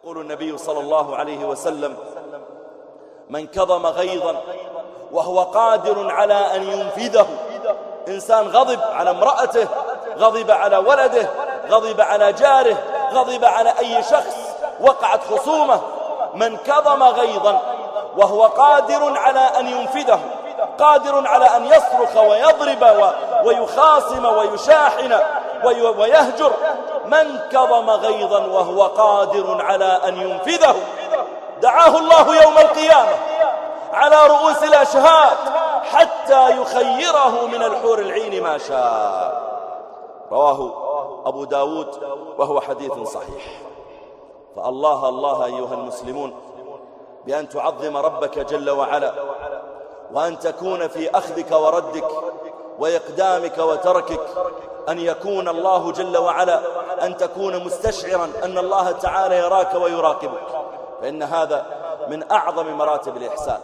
يقول النبي صلى الله عليه وسلم: من كظم غيظا وهو قادر على أن ينفذه. إنسان غضب على امرأته، غضب على ولده، غضب على جاره، غضب على أي شخص، وقعت خصومة، من كظم غيظا وهو قادر على أن ينفذه، قادر على أن يصرخ ويضرب ويخاصم ويشاحن ويهجر، من كظم غيظا وهو قادر على أن ينفذه دعاه الله يوم القيامة على رؤوس الأشهاد حتى يخيره من الحور العين ما شاء. رواه أبو داود وهو حديث صحيح. فالله الله أيها المسلمون بأن تعظم ربك جل وعلا، وأن تكون في أخذك وردك وإقدامك وتركك، أن يكون الله جل وعلا، أن تكون مستشعرا أن الله تعالى يراك ويراقبك، فإن هذا من أعظم مراتب الإحسان.